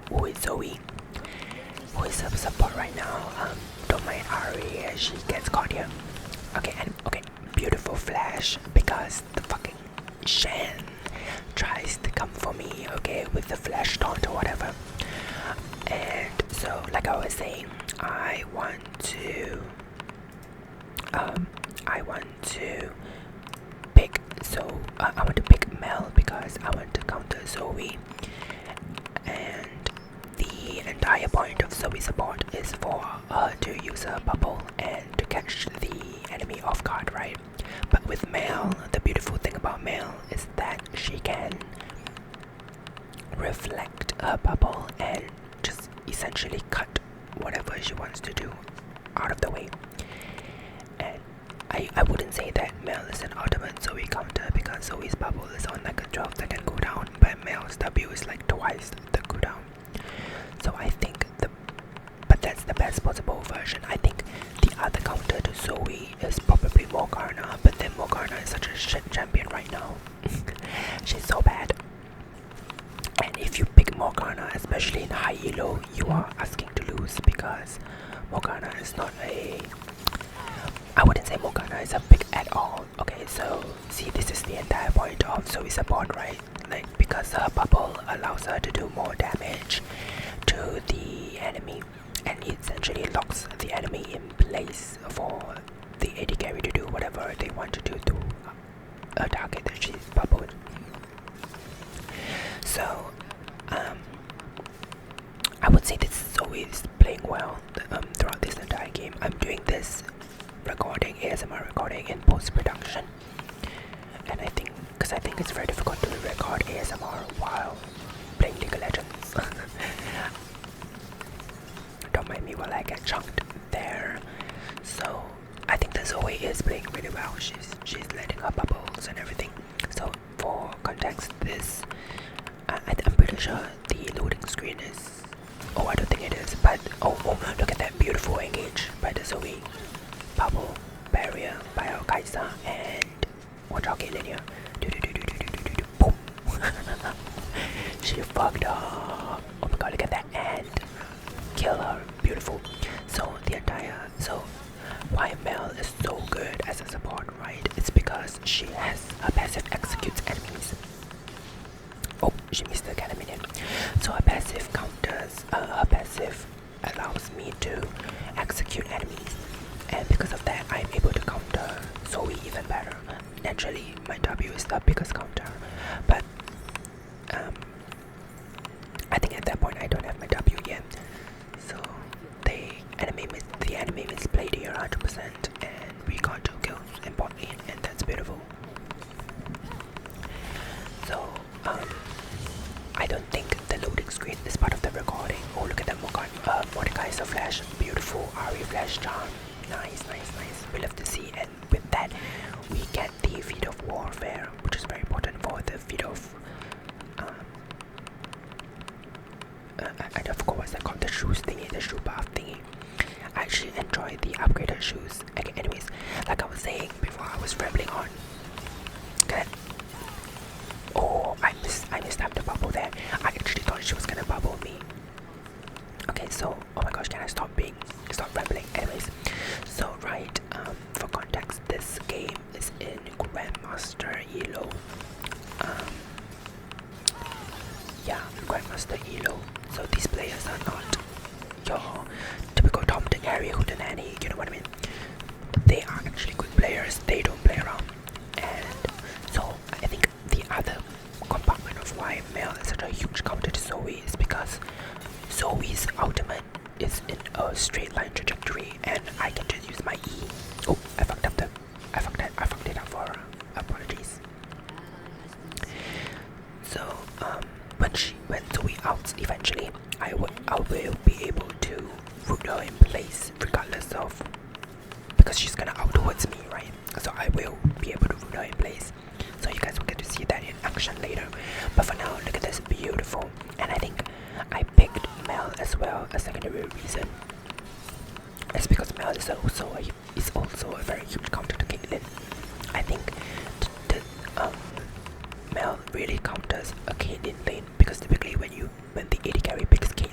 who is Zoe, who is a support right now. Don't mind Ari, she gets caught here. Okay, and okay, beautiful flash because the fucking Shan tries to come for me, okay, with the flash taunt or whatever. And so, like I was saying, I want to pick. So I want to pick Mel because I want to counter Zoe, and the entire point of Zoe's support is for her to use her bubble and to catch the enemy off guard, right? But with Mel, the beautiful thing about Mel is that she can reflect her bubble and just essentially cut whatever she wants to do out of the way. And I wouldn't say that Mel is an ultimate Zoe counter because Zoe's bubble is on like a 12-second cooldown, but Mel's W is like twice the cooldown. So I think but that's the best possible version. I think the other counter to Zoe is probably Morgana, but then Morgana is such a shit champion right now. She's so bad. And if you pick Morgana, especially in high elo, you are asking to lose because Morgana is not a... I wouldn't say Morgana is a pick at all. Okay, so see, this is the entire point of Zoe's support, right? Like, because her bubble allows her to do more damage to the enemy, and it essentially locks the enemy in place for the AD carry to do whatever they want to do to a target that she's bubbled. So, I would say this Zoe is playing well throughout this entire game. I'm doing this ASMR recording in post-production, and I think it's very difficult to record ASMR while playing League of Legends. Don't mind me while I get chunked there. So I think the Zoe is playing really well. She's letting her bubbles and everything. So for context, this I'm pretty sure the loading screen is... Oh, I don't think it is, but oh, look at that beautiful engage by the Zoe. Bubble, barrier by our Kai'Sa, and watch out, Caitlyn here. Boom! She fucked up. Oh my god, look at that, and kill her. Beautiful. So why Mel is so good as a support, right? It's because she has her passive executes enemies. Oh, she missed the cannon minion. So her passive counters, her passive allows me to execute enemies, and because of that I'm able to counter Zoe even better. Naturally my W is the biggest counter, but I think at that point I don't have my W yet. So the enemy misplayed here 100%, and we got 2 kills in bot lane, and that's beautiful. So I don't think the loading screen is part of the recording. Oh, look at that Mordekaiser flash. Beautiful Ari flash charm. Nice. We love to see, and with that we get the feat of warfare, which is very important for the feat of I forgot what's that called, the shoes thingy, the shoe buff thingy. I actually enjoy the upgraded shoes. Anyways, like I was saying before, I was rambling on. Okay. Oh, I mistimed the bubble there. I actually thought she was gonna bubble me. Okay, so oh my gosh, can I stop rambling? Anyways, so right, for context, this game is in grandmaster elo. Yeah, grandmaster elo. So these players are not your typical Tom, Dick, Harry, hootenanny, you know what I mean? They are actually good players. They don't play around. And so I think the other compartment of why Mel is such a huge counter to Zoe is because Zoe's ultimate is in a straight line trajectory, and I can just use my E. Oh, I fucked it up for her. Apologies. So when Zoe outs eventually, I will be able to root her in place regardless of, because she's gonna out towards me, right? So I will be able to root her in place. So you guys will get to see that in action later. But for now, look at this, beautiful. And I think I picked Mel as well. A secondary reason is because Mel is also a very huge counter to Caitlyn. I think Mel really counters a Caitlyn lane, because typically when the AD carry picks Caitlyn,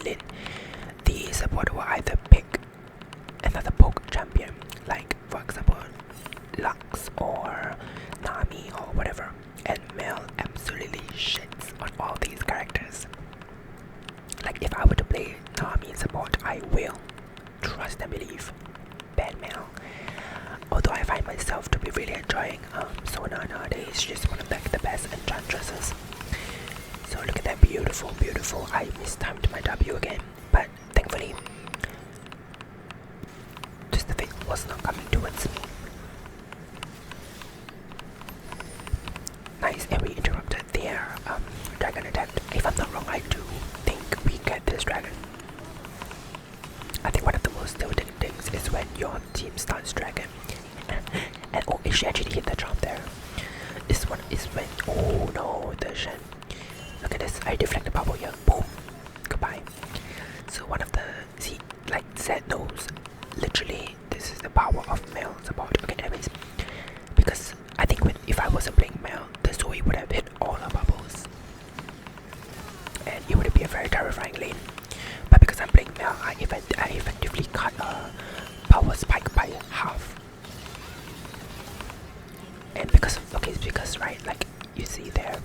if I were to play Nami support, I will trust and believe ban Mel. Although I find myself to be really enjoying Sona nowadays. She's one of the best enchantresses. So look at that, beautiful, beautiful. I mistimed my W again, but thankfully just the thing was not coming towards me. Nice, and we interrupted their dragon attack. If I'm not wrong, I do think we get this dragon. I think one of the most tilting things is when your team starts dragon. And oh, she actually hit the jump there. This one is when, oh no, the Shen. Look at this, I deflect the bubble here. Boom, goodbye. So one of the, see, like Zed knows, literally this is the power of male support. Okay, anyways, because I think if I wasn't playing male, the Zoe would have hit all her bubbles, and it would be a very terrifying lane. But because I'm playing male, I effectively cut a power spike by half. And because of, okay, it's because, right, like you see there,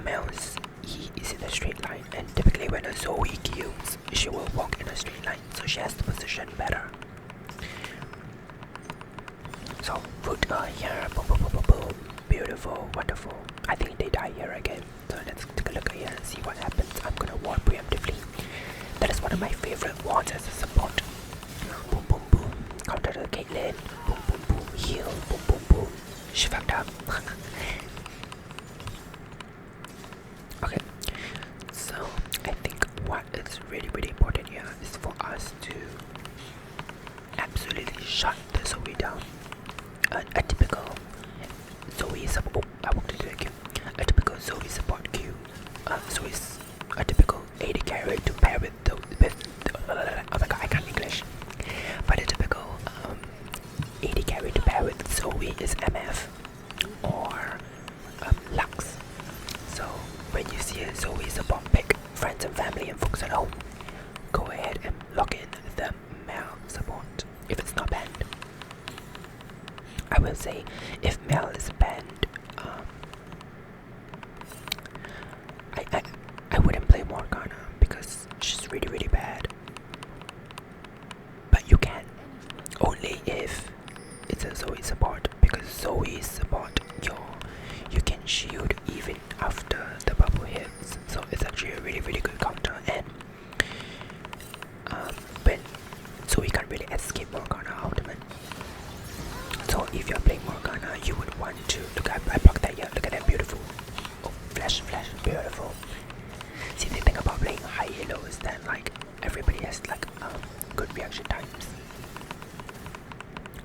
Mel's E is in a straight line, and typically when a Zoe kills, she will walk in a straight line, so she has to position better. So put here, boom, boom, boom, boom, boom, beautiful, wonderful. I think they die here again, so let's take a look here and see what happens. I'm gonna ward preemptively. That is one of my favorite wards as a support. Boom, boom, boom, counter the Caitlyn, boom, boom, boom, heal, boom, boom, boom. She fucked up. Okay, so I think what is really, really important here is for us to absolutely shut the Zoe down. A typical Zoe support. Oh, I walked into a queue. A typical Zoe support queue. So it's a typical AD carry to pair with the oh my god, I can't English. But a typical AD carry to pair with Zoe is MF or Lux. So when you see a Zoe support pick, friends and family and folks at home, go ahead and log in the male support if it's not banned. I will say if Mel is banned, I wouldn't play Morgana because she's really, really bad. But you can, only if it's a Zoe support, because Zoe support you can shield even after the bubble hits, so it's actually a really, really good counter. And when Zoe can't really escape Morgana ultimate. So if you're playing Morgana, you would want to look at, I blocked that here, look at that, beautiful. Oh, flash, flash, beautiful. See, the thing about playing high elo is that like everybody has like good reaction times.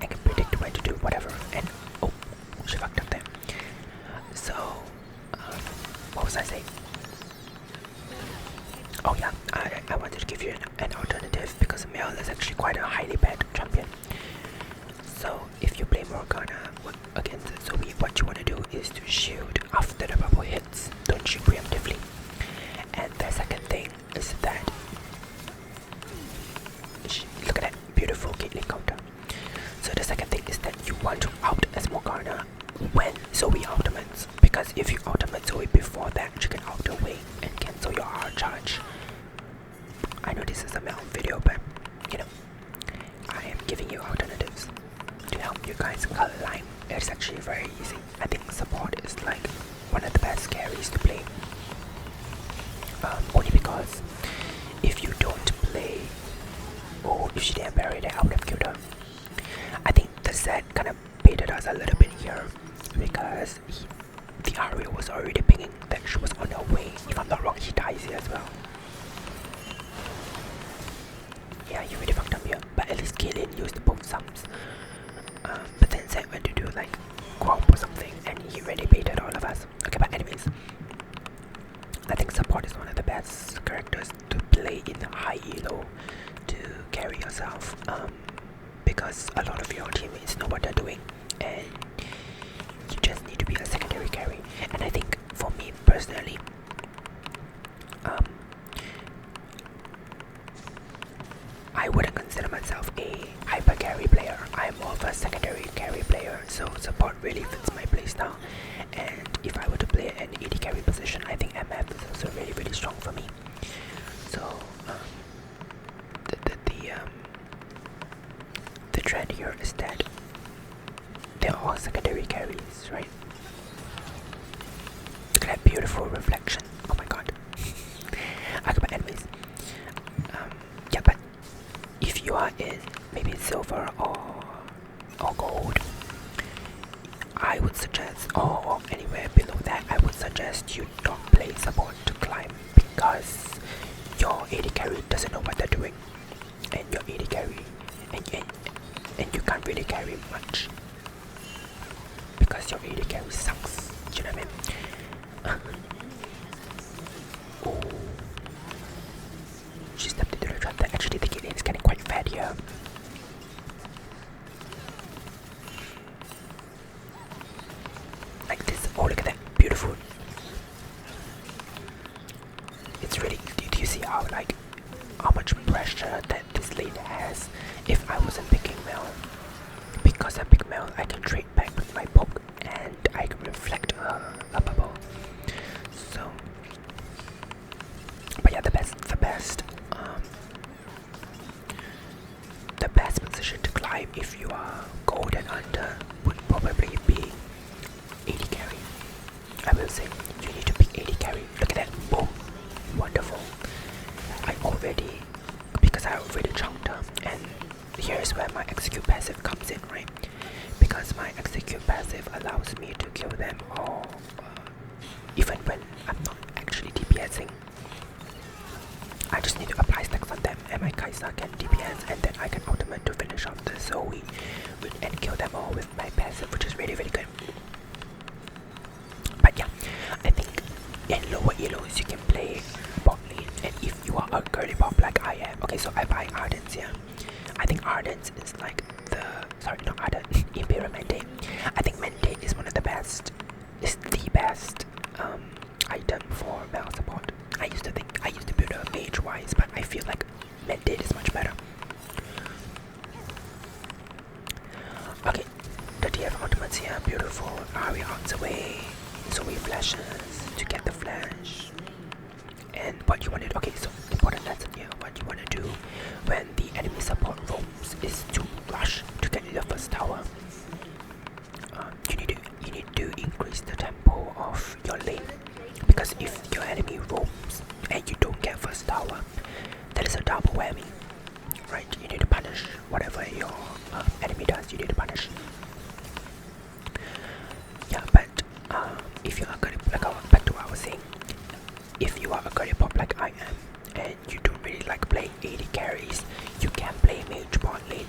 I can predict when to do whatever, and oh, she fucked up there. So, what was I saying? Oh yeah, I wanted to give you an alternative because Mel is actually quite a highly bad champion. So if you play Morgana against Zoe, what you want to do is to shield after the bubble hits, don't shoot preemptively. And the second thing is that, look at that beautiful Caitlyn counter. So the second thing is that you want to out as Morgana when Zoe ultimates, because if you ultimate Zoe before that, you can out away and cancel your R charge. I know this is a Mel video, but you know, I am giving you alternatives to help you guys climb. It's actually very easy. I think support is like one of the best carries to play. Only because if you don't play, oh, if she didn't bury that, I would have killed her. I think the set kind of baited us a little bit here because the Aria was already pinging that she was on her way. If I'm not wrong, he dies here as well. Yeah, you really fucked up here. But at least Caitlyn used both sums. But then Zed went to do like Gromp or something, and he really baited all of us. Okay, but anyways, I think support is one of the best characters to play in high elo to carry yourself. Because a lot of your teammates know what they're doing, and you just need to be a secondary carry. And I think for me personally, I wouldn't consider myself a hyper carry player. I'm more of a secondary carry player, so support really fits my playstyle. And if I were to play an AD carry position, I think MF is also really, really strong for me. are in maybe silver or gold, I would suggest, or anywhere below that, I would suggest you don't play support to climb, because your AD carry doesn't know what they're doing, and your AD carry, and you can't really carry much, because your AD carry sucks, do you know what I mean? Oh, she stepped into the trap. Actually the game is getting quite fat here. Like this. Oh, look at that, beautiful. It's really, do you see how much pressure that this lane has? If I wasn't picking Mel, because I pick Mel, I can trade back with my poke and I can reflect a bubble. So, but yeah, the best position to climb if you are gold and under would probably be AD carry. I will say you need to pick AD carry. Look at that, boom, wonderful. Because I already chunked her, and here's where my execute passive comes in, right? Because my execute passive allows me to kill them all, even when I'm not actually DPSing. I just need to apply stacks on them, and my Kaisa can DPS, and then I can ultimate to finish off the Zoe and kill them all with my passive, which is really, really good. But yeah, I think in lower elos you can play bot lane, and if you are a girly pop like I am, okay, so I buy Ardents here. I think Ardents is like the, sorry, not Ardent, Imperial Mandate. I think Mandate is one of the best, is the best item for Mel support. I used to build a mage wise, but I feel like Mandate is much better. Okay, the TF ultimates here, beautiful. Ari out the way, so we flashes to get the flash. And what you want to, okay, so important lesson here, what you want to do when the enemy support roams is to rush to get the first tower. You need to increase the tempo of your lane, because if your enemy roams and you don't get first tower, that is a double whammy, right? You need to punish whatever your enemy does. You need to punish. Yeah, but if you are good, like back to what I was saying, if you are a girly pop like I am, and you don't really like playing AD carries, you can play mage bot lane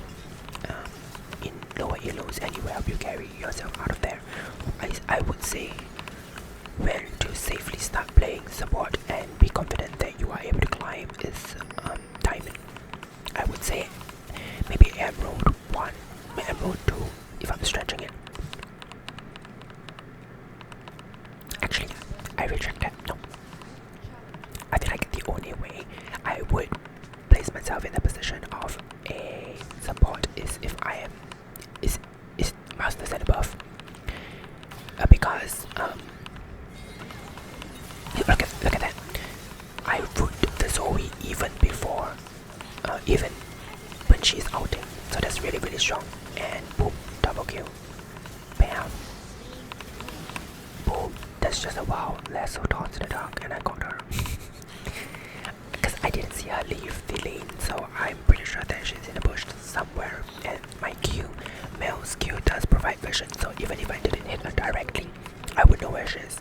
in lower elos, and it will help you carry yourself out of there. I would say when to safely start playing support and be confident that you are able to climb is diamond. I would say maybe emerald 1, emerald 2 if I'm stretching it. Actually, I retract that. No. I feel like the only way I would place myself in the position of a support is if I am is masters and above, because look at that. I root the Zoe even before, even when she's outing, so that's really, really strong. And boom, double kill, bam, boom. That's just a wow. Lasso tossed in the dark, and I got her. Because I didn't see her leave the lane, so I'm pretty sure that she's in the bush somewhere. And my Q, Mel's Q, does provide vision, so even if I didn't hit her directly, I would know where she is.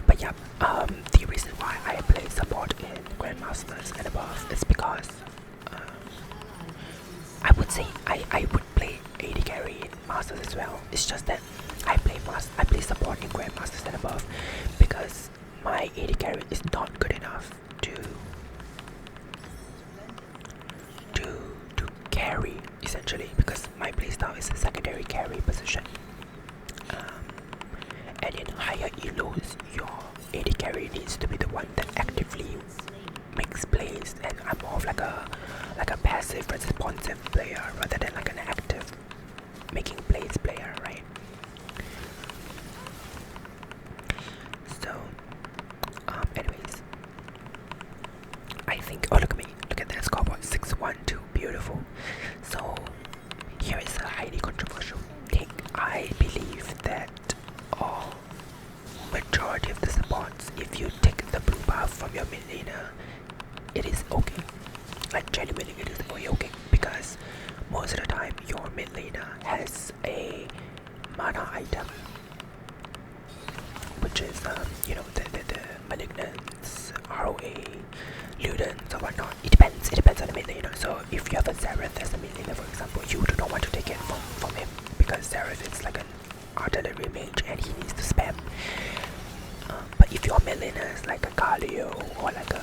But yeah, the reason why I play support in grandmasters and above is because I would say I would play AD carry in masters as well. It's just that I play support in grandmasters and above because my AD carry is not good enough to carry, essentially, because my playstyle is a secondary carry position. And in higher elos, your AD carry needs to be the one that actively makes plays, and I'm more of like a passive responsive player rather than like an active making plays player, right? So anyways, I think, oh look at me, look at that scoreboard, 6-1-2, beautiful. So here is a highly controversial take. I believe that majority of the supports, if you take the blue buff from your mid laner, it is okay. like genuinely it is for yoking, because most of the time your mid laner has a mana item, which is you know, the malignants, ROA, Ludens or whatnot. It depends on the mid laner. So if you have a Xerath as a mid laner, for example, you do not want to take it from him, because Xerath is like an artillery mage and he needs to spam. But if your mid laner is like a Galio or like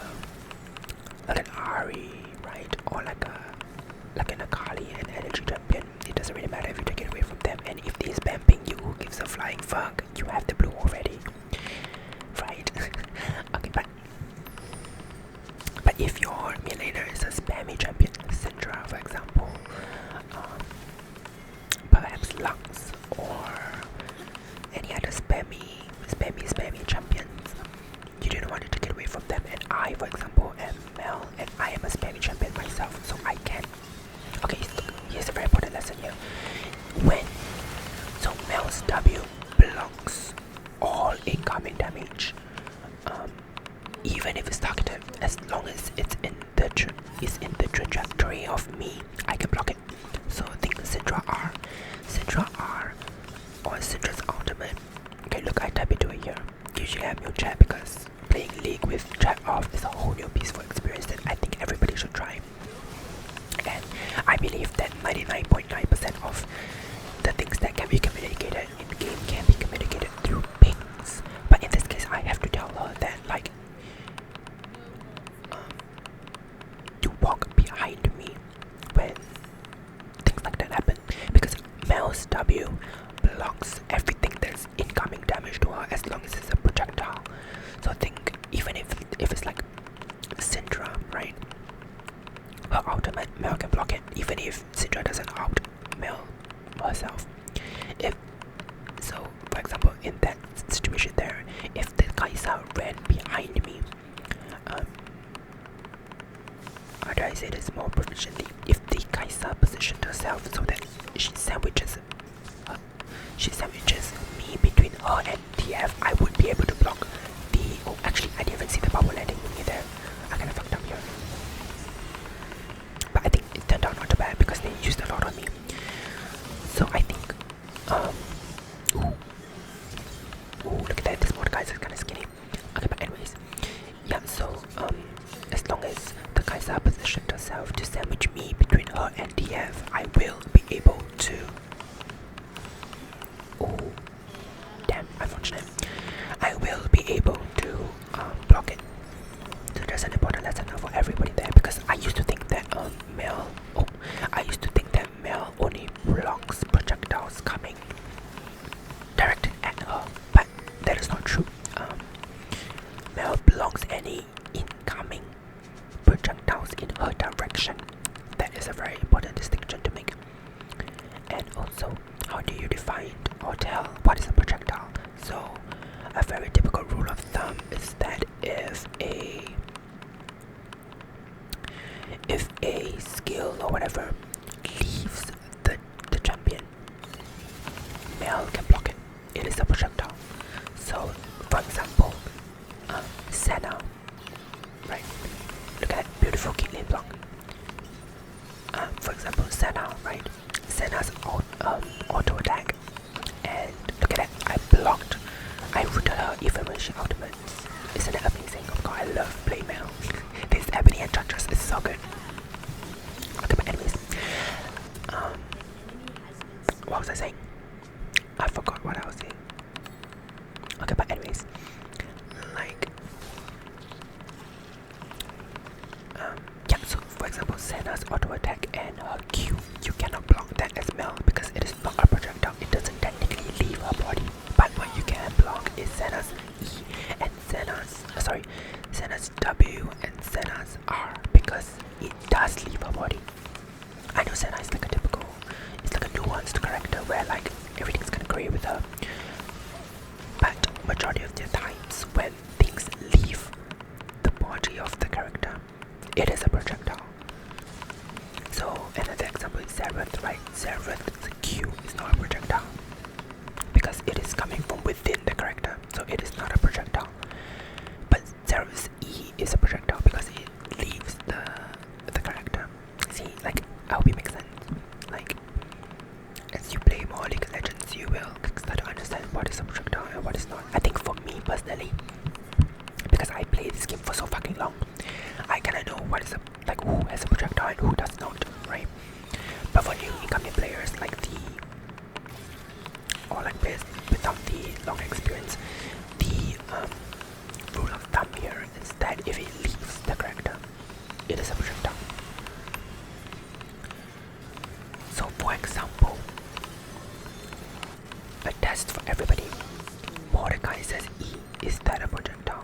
an Ari, right, or like an Akali, an energy champion, it doesn't really matter if you take it away from them. And if they spamming you, who gives a flying fuck? You have the blue already, right? Okay, but if your mid laner is a spammy champion, Syndra for example, perhaps Lux or any other spammy champions, you don't want to take it away from them. And I, for example, am Mel, and I am a spammy champion myself, so I can. Okay, here's a very important lesson here. So Mel's W blocks all incoming damage, even if it's targeted, as long as it's in the trajectory of me, I can block it. So think Syndra R, or Syndra's ultimate. Okay, look, I type into it here. Usually I mute chat because playing League with chat off is a whole new peaceful experience that I think everybody should try. And I believe that 99.9% of the things that can be communicated in game can be communicated through pings. But in this case, I have to tell her that, like, to walk behind me when things like that happen, because Mel's W blocks everything that's incoming damage to her as long as it's a projectile. So I think even if it's like Syndra, right, her ultimate, Mel can block it, even if Syndra doesn't out Mel herself. So for example, in that situation there, if the Kai'Sa ran behind me, how do I say this more proficiently? If the Kai'Sa positioned herself so that she sandwiches me between her and TF, I would be able to block the. Oh, actually, I didn't even see the power landing with me there. I kind of fucked up here. But I think it turned out not too bad because they used a lot on me. So I think, look at that, this Mordekaiser is kind of skinny. Okay, but anyways, yeah, so, as long as the Kai'Sa positioned herself to sandwich me between her and TF, I will be able to. Oh, damn, unfortunate. I will be able to block it. So there's an important lesson for everybody there, because I used to think that Mel only blocks projectiles coming directed at her, but that is not true. Mel blocks any incoming projectiles in her direction. That is a very important distinction to make. And also, how do you define or tell what is a projectile? So a very typical rule of thumb is that if a skill or whatever leaves the champion, Mel can block it. It is a projectile. So for example, Senna, right? Look at that beautiful Caitlyn block. For example, Senna, right? Senna's auto attack, and look at that, I rooted her even when she ultimates. Isn't it amazing? Oh god, I love play Mel. This ebony enchantress is so good. Okay, but anyways, what was I saying? I forgot what I was saying. Okay, but anyways, like, yeah, so for example, Senna's auto attack and her Q, you cannot block that as Mel because it is not a projectile. It doesn't technically leave her body. But what you can block is Senna's E and Senna's W and Senna's R, because it does leave her body. I know Senna is like a typical, it's like a nuanced character where like everything's gonna agree with her. But majority of the times when things leave the body of the character, it is a projectile. So another example is Xerath, right? Xerath's Q is not a projectile because it is coming from within the character, so it is not a projectile. But Xerath's E is a projectile because it leaves the character. what is a, like who has a projectile and who does not, right? But for new incoming players like the, or like players without the long experience, the rule of thumb here is that if it leaves the character, it is a projectile. So for example, a test for everybody. Mordecai says E, is that a projectile?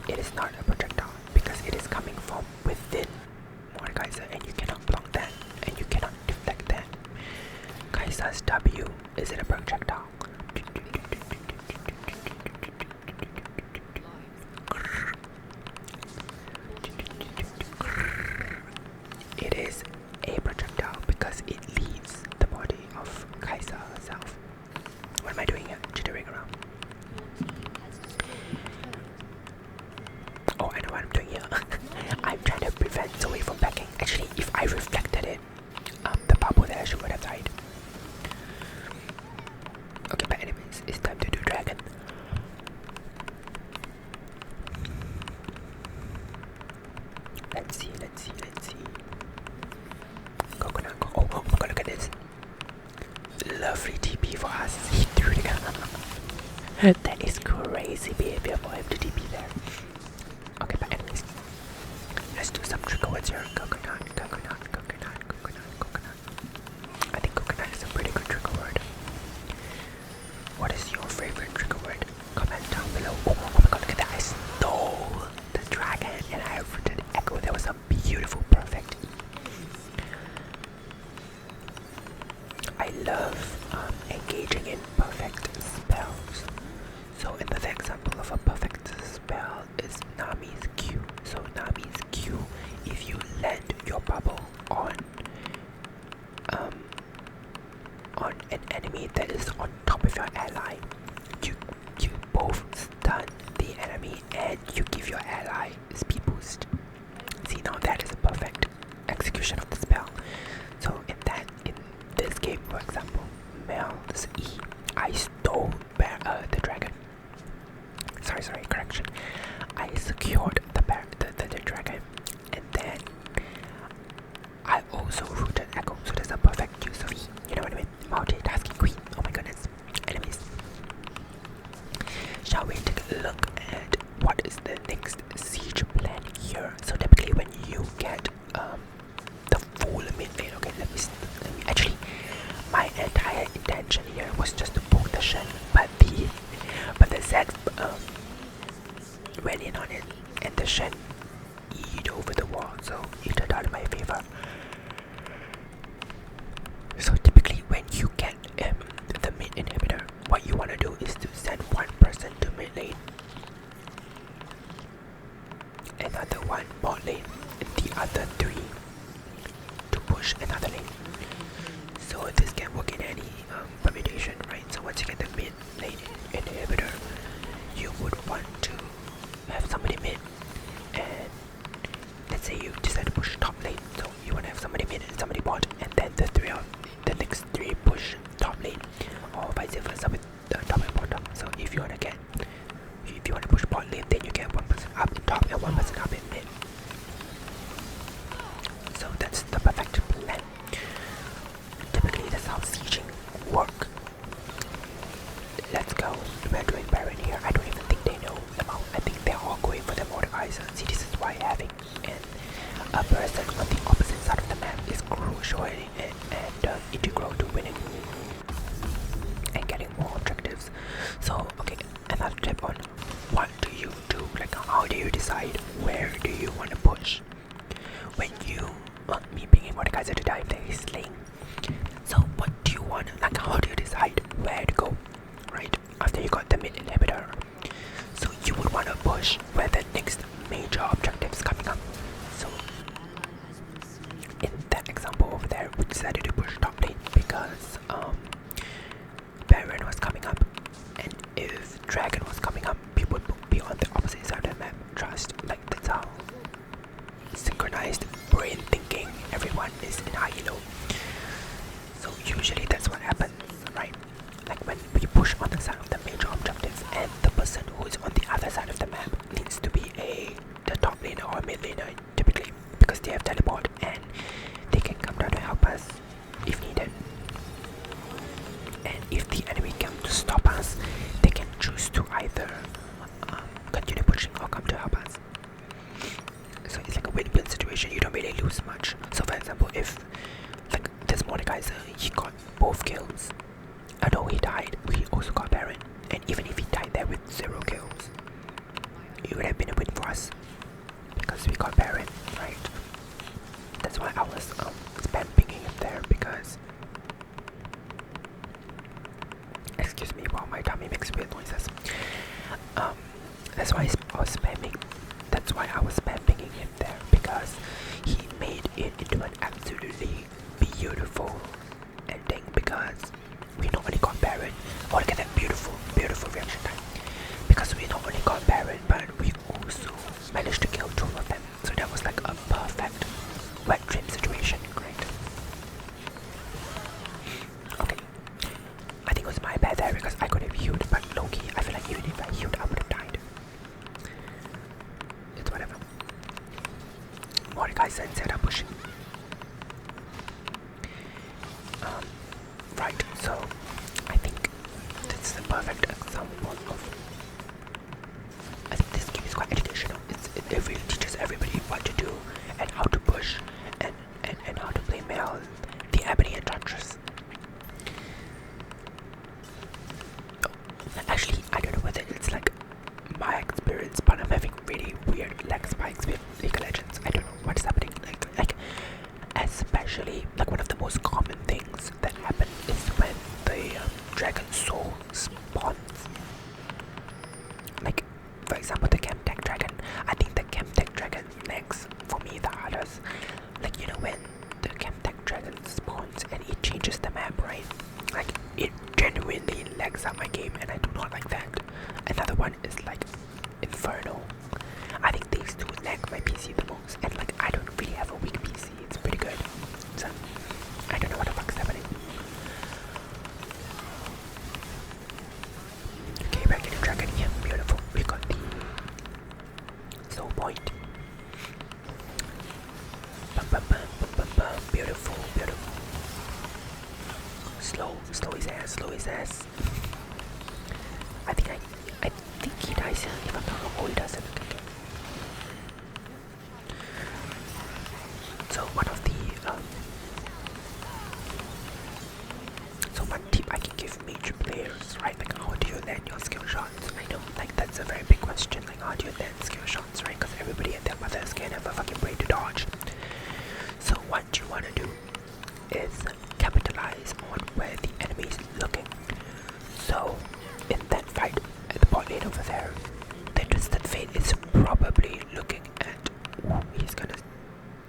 It is not a projectile because it is coming from within Mordekaiser and you cannot block that and you cannot deflect that. Kaiser's W, is it a projectile? It is a projectile because it leaves the body of Kaiser herself. What am I doing here? Jittering around. Oh, I know what I'm doing here. I'm trying to prevent Zoe from backing. Actually, if I reflected it, the bubble there, she would have died. Okay, but anyways, it's time to do dragon. Let's see. Coconut. Oh my god, look at this. Lovely TP for us. He threw it. That is crazy behavior for him to TP there. Okay, but anyways, let's do some trigger words here. Coconut. I think coconut is a pretty good trigger word. What is your favorite trigger word? Comment down below. Oh my god, look at that. I stole the dragon and I have written echo. That was a beautiful, perfect. I love engaging in perfect spells. So another example of a perfect spell is Nami's Q. So Nami's Q, if you land your bubble on an enemy that is on top of your ally, you both stun the enemy and you give your ally speed boost. See, now that is a perfect execution of the spell. So in this game, for example, Mel's E, I stole the dragon. Sorry, correction. I secured the dragon, and then I also rooted echo. So there's a perfect use of E. You know what I mean? Multitasking queen. Oh my goodness. Enemies. Shall we take a look at what is the next siege plan here? So typically when you get the full mid lane, okay, let me actually, my entire intention here was just to poke the Shen, but the Zed went in on it, and the Shen eat over the wall, so it turned out in my favor. So typically when you get the mid inhibitor, what you want to do is to send one person to mid lane, another one bot lane, and the other three to push another lane. So this can work in any permutation, right? So once you get the mid lane inhibitor, you would want to have somebody mid, and let's say you decide to push top lane, so you want to have somebody mid and somebody bot, and then the next three push top lane, or vice versa with the top and bottom. So if you want to push bot lane, then you get one person up in top and one person up in mid. So that's the perfect plan. Typically that's how sieging work. Let's go. We're doing Baron here. I don't even think they know about. I think they're all going for the Mordekaiser. See, this is why having a person on the opposite side of the map is crucial and integral to winning and getting more objectives. So okay, another tip on what do you do, like how do you decide where do you want to push when you me being a Mordekaiser to dive there is slaying. So what do you want, like how do you decide where to go, right, after you got the mid inhibitor? So you would want to push where the next major objective is coming up. So in that example over there, we decided to push top lane because Baron was coming up, and if Dragon was coming up, people would be on the opposite side of the map. Trust, like that's how synchronized brain thinking everyone is in high elo. So usually that's what happens, right? Like when we push on the side of the major objective and the person who's on the other side of the map needs to be the top laner or mid laner typically, because they have teleport and they can come down to help us if needed. And if the enemy comes to stop us, they can choose to either continue pushing or come to help us. So it's like a win-win situation. You don't really lose much. So for example, if like this Mordekaiser, he got both kills. Although he died, we also got Baron. And even if he died there with 0 kills, it would have been a win for us because we got Baron, right? That's why I was spam picking him there, because excuse me while my tummy makes weird noises. That's why I was spamming. That's why I was spam picking him there, because he made it into an absolutely beautiful ending. Because we not only got Baron, oh look at that beautiful reaction time. Because we not only got Baron, but we also managed to kill 2 of them. So that was like a perfect wet dream situation, great. Okay, I think it was my bad there because I could have healed, but low-key, I feel like even if I healed, I would have died. It's whatever. Mordekaiser instead of pushing. Right, so I think this is a perfect example of. I think this game is quite educational. It really teaches everybody what to do and how to push and how to play Mel, the ebony enchantress. Actually, I don't know whether it's like my experience, but I'm having really weird lag spikes with League of Legends. I don't know what's happening. Like especially like one of the most common things that happen is when the dragon soul spawns. Like for example, the Chemtech dragon. I think the Chemtech dragon makes for me the hardest. Like you know when the Chemtech dragon spawns and it changes the map, right? Like it genuinely lags up my game, and I do not like that. Another one is like Inferno. I think these two lag my PC the most, and like I don't really have a weak PC. It's pretty good. So I don't know what the fuck's happening. Okay, we're getting dragon here. Beautiful. We got the soul point. Bum, bum, bum, bum, bum, bum. Beautiful, beautiful. Slow his ass. I think he dies here. If I'm not wrong, oh he doesn't. Okay. So one of the one tip I can give major players, right? Like how do you land your skill shots? I know, like that's a very big question. Like how do you land skill shots, right? Because everybody and their mothers can have a fucking brain to dodge. So what you want to do is capitalize on where the enemy is looking. So in that fight at the bot lane over there, the Twisted Fate is probably looking at he's gonna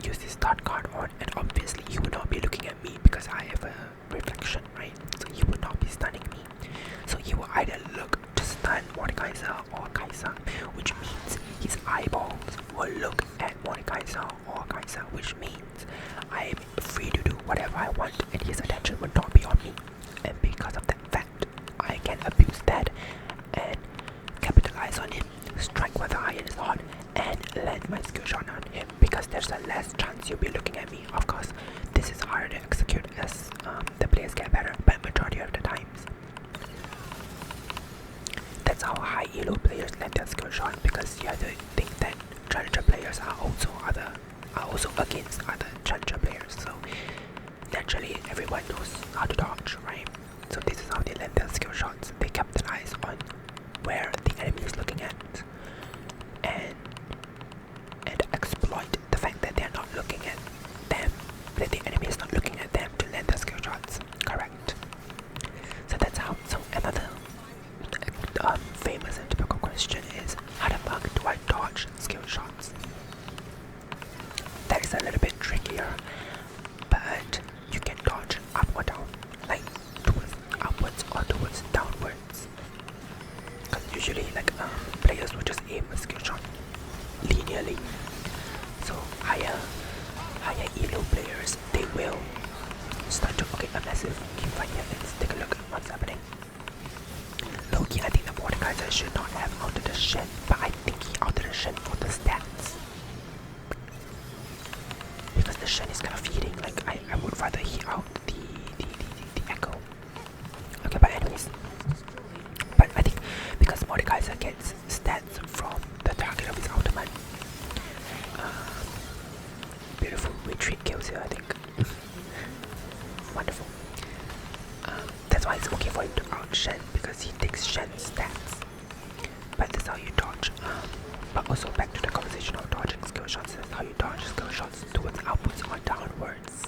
use his stun card on, and obviously he would not be looking at me because I have a reflection, right? So he would not be stunning me. So he will either look to stun Mordekaiser or Kaiser, which means his eyeballs will look at Mordekaiser or Kaiser, which means I am free to do whatever I want and his attention will not be on me. And because of that fact, I can abuse that and capitalize on him, strike where the iron is hot, and land my skill shot on him, because there's a less chance you'll be looking at me. Of course, this is harder to execute as the players get better, but majority of the times that's how high elo players land their skill shot, because you have to think that challenger players are also against other challenger players, so naturally everyone knows how to dodge, right? So this is how they land their skill shots. They capitalize on where the enemy is looking at and exploit the fact that they're not looking at them, that the enemy is not looking at them to land their skill shots. Correct. So that's how. So another famous and typical question is, how the fuck do I dodge skill shots? That is a little bit trickier, but you can dodge up or down, like towards upwards or towards downwards. Because usually, like players will just aim a skill shot linearly. So higher elo players, they will start to a massive team fight here. Let's take a look at what's happening. Loki, I think the Mordekaiser Mordekaiser should not have altered the Shen, but I think he altered the Shen for the stats. Because the Shen is kind of feeding, like I would rather he out the Echo. Okay, but anyways. But I think because Mordekaiser gets stats from the target of his ultimate. Beautiful retreat kills here, I think. Wonderful. That's why it's okay for him to out Shen, because he takes Shen's stats. But that's how you dodge. But also back to the conversation of dodging skill shots. That's how you dodge skill shots towards outputs or downwards.